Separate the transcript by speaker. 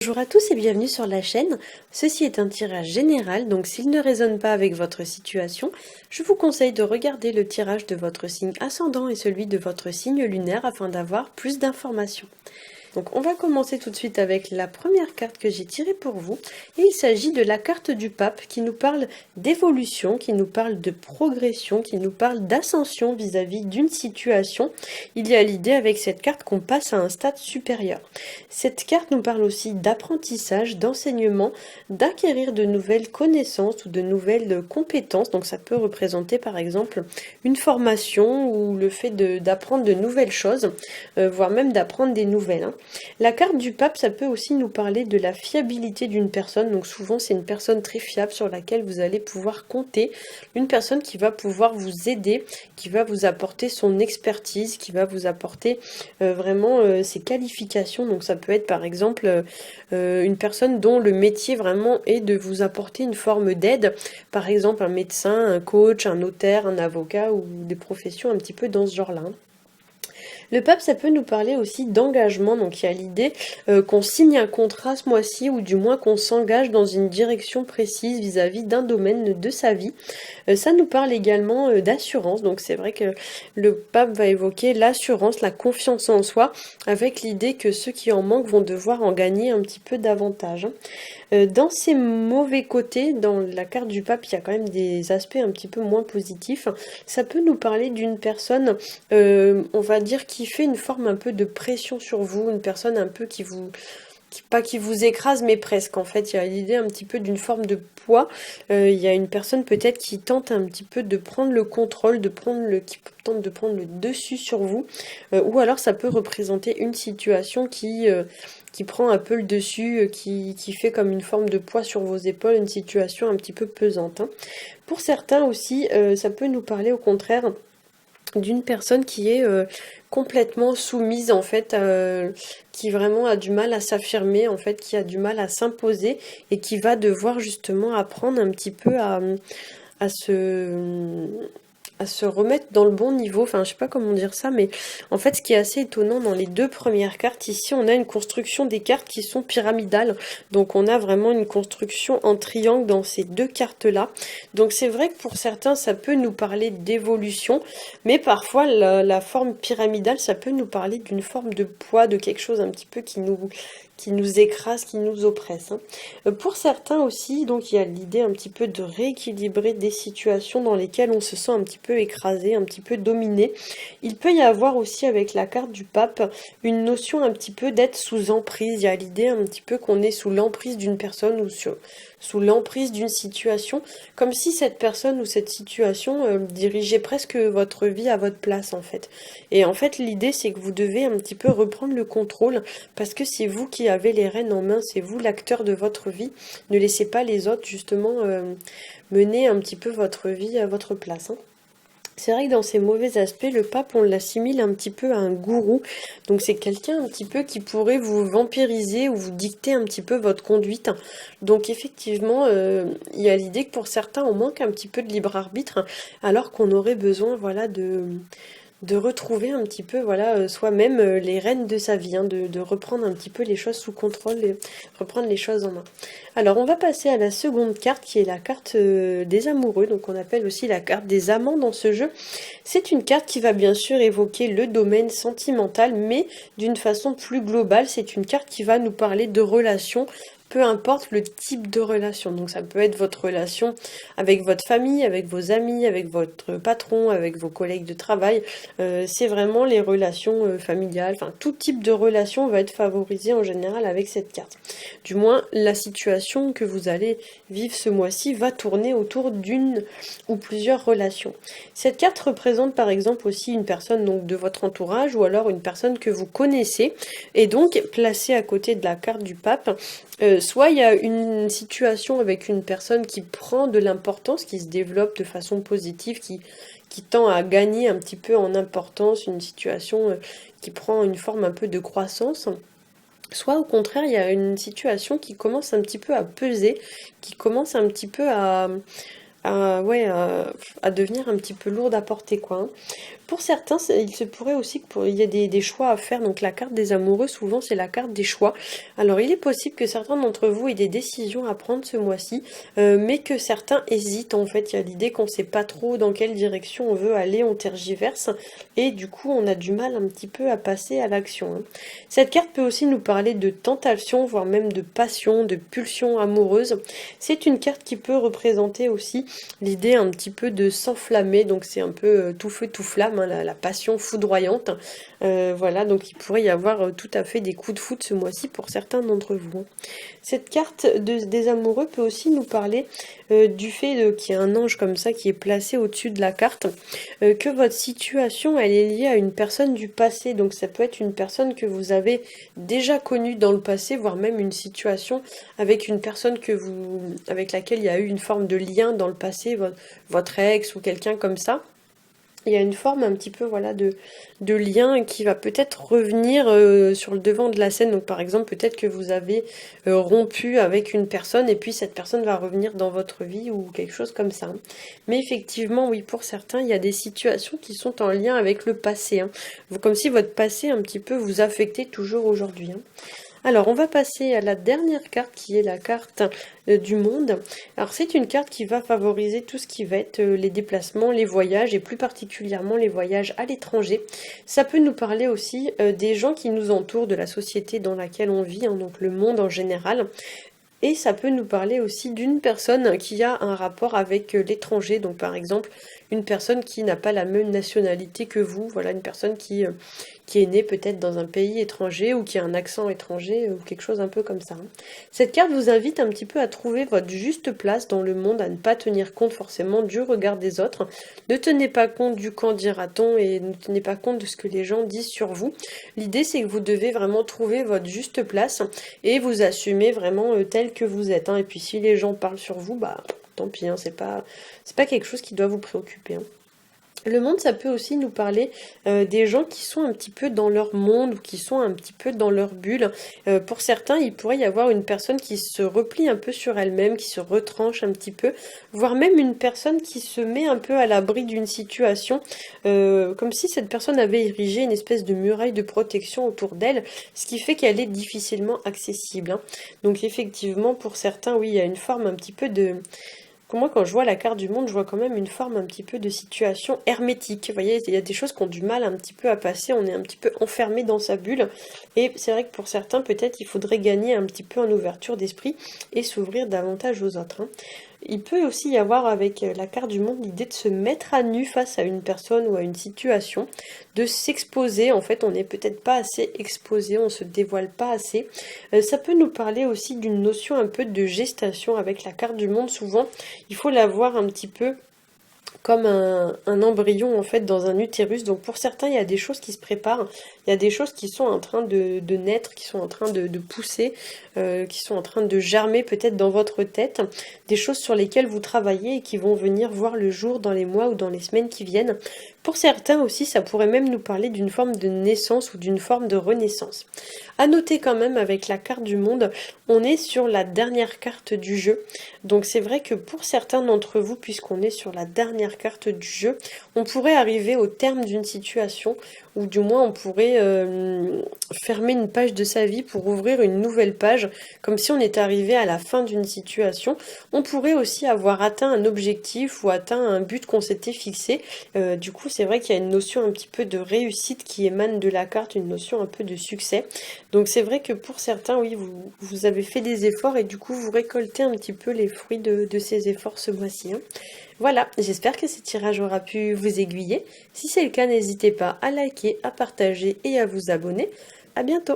Speaker 1: Bonjour à tous et bienvenue sur la chaîne. Ceci est un tirage général, donc s'il ne résonne pas avec votre situation, je vous conseille de regarder le tirage de votre signe ascendant et celui de votre signe lunaire afin d'avoir plus d'informations. Donc on va commencer tout de suite avec la première carte que j'ai tirée pour vous. Et il s'agit de la carte du pape qui nous parle d'évolution, qui nous parle de progression, qui nous parle d'ascension vis-à-vis d'une situation. Il y a l'idée avec cette carte qu'on passe à un stade supérieur. Cette carte nous parle aussi d'apprentissage, d'enseignement, d'acquérir de nouvelles connaissances ou de nouvelles compétences. Donc ça peut représenter par exemple une formation ou le fait d'apprendre de nouvelles choses, voire même d'apprendre des nouvelles. La carte du pape, ça peut aussi nous parler de la fiabilité d'une personne. Donc souvent, c'est une personne très fiable sur laquelle vous allez pouvoir compter. Une personne qui va pouvoir vous aider, qui va vous apporter son expertise, qui va vous apporter vraiment ses qualifications. Donc ça peut être par exemple une personne dont le métier vraiment est de vous apporter une forme d'aide. Par exemple, un médecin, un coach, un notaire, un avocat ou des professions un petit peu dans ce genre-là. Le pape, ça peut nous parler aussi d'engagement, donc il y a l'idée qu'on signe un contrat ce mois-ci, ou du moins qu'on s'engage dans une direction précise vis-à-vis d'un domaine de sa vie. Ça nous parle également d'assurance, donc c'est vrai que le pape va évoquer l'assurance, la confiance en soi, avec l'idée que ceux qui en manquent vont devoir en gagner un petit peu davantage. Dans ces mauvais côtés, dans la carte du pape, il y a quand même des aspects un petit peu moins positifs. Ça peut nous parler d'une personne, on va dire, qui fait une forme un peu de pression sur vous, une personne un peu pas qui vous écrase, mais presque. En fait, il y a l'idée un petit peu d'une forme de poids. Il y a une personne peut-être qui tente un petit peu de prendre le contrôle, qui tente de prendre le dessus sur vous. Ou alors ça peut représenter une situation qui prend un peu le dessus, qui fait comme une forme de poids sur vos épaules, une situation un petit peu pesante. Pour certains aussi, ça peut nous parler au contraire d'une personne qui est complètement soumise en fait, qui vraiment a du mal à s'affirmer en fait, qui a du mal à s'imposer et qui va devoir justement apprendre un petit peu à se remettre dans le bon niveau, enfin je sais pas comment dire ça, mais en fait ce qui est assez étonnant dans les deux premières cartes, ici on a une construction des cartes qui sont pyramidales, donc on a vraiment une construction en triangle dans ces deux cartes là, donc c'est vrai que pour certains ça peut nous parler d'évolution, mais parfois la forme pyramidale ça peut nous parler d'une forme de poids, de quelque chose un petit peu qui nous écrase, qui nous oppresse. Pour certains aussi, donc il y a l'idée un petit peu de rééquilibrer des situations dans lesquelles on se sent un petit peu écrasé, un petit peu dominé. Il peut y avoir aussi avec la carte du pape une notion un petit peu d'être sous emprise. Il y a l'idée un petit peu qu'on est sous l'emprise d'une personne ou sous l'emprise d'une situation, comme si cette personne ou cette situation dirigeait presque votre vie à votre place en fait. Et en fait l'idée c'est que vous devez un petit peu reprendre le contrôle, parce que c'est vous qui avez les rênes en main, c'est vous l'acteur de votre vie. Ne laissez pas les autres justement mener un petit peu votre vie à votre place. C'est vrai que dans ces mauvais aspects, le pape, on l'assimile un petit peu à un gourou. Donc c'est quelqu'un un petit peu qui pourrait vous vampiriser ou vous dicter un petit peu votre conduite. Donc effectivement, il y a l'idée que pour certains, on manque un petit peu de libre arbitre, alors qu'on aurait besoin, voilà, de retrouver un petit peu, voilà, soi-même les rênes de sa vie, de reprendre un petit peu les choses sous contrôle et reprendre les choses en main. Alors on va passer à la seconde carte qui est la carte des amoureux, donc on appelle aussi la carte des amants dans ce jeu. C'est une carte qui va bien sûr évoquer le domaine sentimental, mais d'une façon plus globale. C'est une carte qui va nous parler de relations, peu importe le type de relation. Donc ça peut être votre relation avec votre famille, avec vos amis, avec votre patron, avec vos collègues de travail. C'est vraiment les relations familiales, enfin tout type de relation va être favorisé en général avec cette carte. Du moins, la situation que vous allez vivre ce mois-ci va tourner autour d'une ou plusieurs relations. Cette carte représente par exemple aussi une personne donc de votre entourage, ou alors une personne que vous connaissez, et donc placée à côté de la carte du pape. Soit il y a une situation avec une personne qui prend de l'importance, qui se développe de façon positive, qui tend à gagner un petit peu en importance, une situation qui prend une forme un peu de croissance. Soit au contraire, il y a une situation qui commence un petit peu à peser, qui commence un petit peu à devenir un petit peu lourde à porter, quoi. Pour certains, il se pourrait aussi qu'il y ait des choix à faire. Donc la carte des amoureux, souvent c'est la carte des choix. Alors il est possible que certains d'entre vous aient des décisions à prendre ce mois-ci, mais que certains hésitent en fait. Il y a l'idée qu'on ne sait pas trop dans quelle direction on veut aller, on tergiverse, et du coup on a du mal un petit peu à passer à l'action, hein. Cette carte peut aussi nous parler de tentation, voire même de passion, de pulsion amoureuse. C'est une carte qui peut représenter aussi l'idée un petit peu de s'enflammer, donc c'est un peu tout feu tout flamme, hein, la passion foudroyante. Voilà, donc il pourrait y avoir tout à fait des coups de foudre ce mois-ci pour certains d'entre vous, hein. Cette carte des amoureux peut aussi nous parler du fait qu'il y a un ange comme ça qui est placé au-dessus de la carte, que votre situation elle est liée à une personne du passé, donc ça peut être une personne que vous avez déjà connue dans le passé, voire même une situation avec une personne avec laquelle il y a eu une forme de lien dans le passé, votre ex ou quelqu'un comme ça. Il y a une forme un petit peu voilà de lien qui va peut-être revenir sur le devant de la scène. Donc par exemple, peut-être que vous avez rompu avec une personne et puis cette personne va revenir dans votre vie ou quelque chose comme ça, hein. Mais effectivement, oui, pour certains, il y a des situations qui sont en lien avec le passé, hein. Comme si votre passé un petit peu vous affectait toujours aujourd'hui, hein. Alors, on va passer à la dernière carte qui est la carte du monde. Alors, c'est une carte qui va favoriser tout ce qui va être les déplacements, les voyages et plus particulièrement les voyages à l'étranger. Ça peut nous parler aussi des gens qui nous entourent, de la société dans laquelle on vit, hein, donc le monde en général. Et ça peut nous parler aussi d'une personne qui a un rapport avec l'étranger, donc par exemple une personne qui n'a pas la même nationalité que vous, voilà, une personne qui est née peut-être dans un pays étranger ou qui a un accent étranger ou quelque chose un peu comme ça, hein. Cette carte vous invite un petit peu à trouver votre juste place dans le monde, à ne pas tenir compte forcément du regard des autres. Ne tenez pas compte du quand dira-t-on et ne tenez pas compte de ce que les gens disent sur vous. L'idée c'est que vous devez vraiment trouver votre juste place et vous assumer vraiment tel que vous êtes, hein. Et puis si les gens parlent sur vous, bah tant pis, hein, c'est pas quelque chose qui doit vous préoccuper, hein. Le monde, ça peut aussi nous parler des gens qui sont un petit peu dans leur monde ou qui sont un petit peu dans leur bulle. Pour certains, il pourrait y avoir une personne qui se replie un peu sur elle-même, qui se retranche un petit peu, voire même une personne qui se met un peu à l'abri d'une situation, comme si cette personne avait érigé une espèce de muraille de protection autour d'elle, ce qui fait qu'elle est difficilement accessible, hein. Donc effectivement, pour certains, oui, il y a une forme un petit peu de... Pour moi, quand je vois la carte du monde, je vois quand même une forme un petit peu de situation hermétique. Vous voyez, il y a des choses qui ont du mal un petit peu à passer, on est un petit peu enfermé dans sa bulle. Et c'est vrai que pour certains, peut-être, il faudrait gagner un petit peu en ouverture d'esprit et s'ouvrir davantage aux autres, hein. Il peut aussi y avoir avec la carte du monde l'idée de se mettre à nu face à une personne ou à une situation, de s'exposer. En fait, on n'est peut-être pas assez exposé, on se dévoile pas assez. Ça peut nous parler aussi d'une notion un peu de gestation avec la carte du monde. Souvent, il faut la voir un petit peu comme un embryon en fait dans un utérus. Donc pour certains, il y a des choses qui se préparent, il y a des choses qui sont en train de naître, qui sont en train de pousser, qui sont en train de germer peut-être dans votre tête, des choses sur lesquelles vous travaillez et qui vont venir voir le jour dans les mois ou dans les semaines qui viennent. Pour certains aussi, ça pourrait même nous parler d'une forme de naissance ou d'une forme de renaissance. À noter quand même avec la carte du monde, on est sur la dernière carte du jeu. Donc c'est vrai que pour certains d'entre vous, puisqu'on est sur la dernière carte du jeu, on pourrait arriver au terme d'une situation, ou du moins on pourrait fermer une page de sa vie pour ouvrir une nouvelle page, comme si on était arrivé à la fin d'une situation. On pourrait aussi avoir atteint un objectif ou atteint un but qu'on s'était fixé. Du coup, c'est vrai qu'il y a une notion un petit peu de réussite qui émane de la carte, une notion un peu de succès. Donc c'est vrai que pour certains, oui, vous avez fait des efforts et du coup vous récoltez un petit peu les fruits de ces efforts ce mois-ci, hein. Voilà, j'espère que ce tirage aura pu vous aiguiller. Si c'est le cas, n'hésitez pas à liker, à partager et à vous abonner. À bientôt!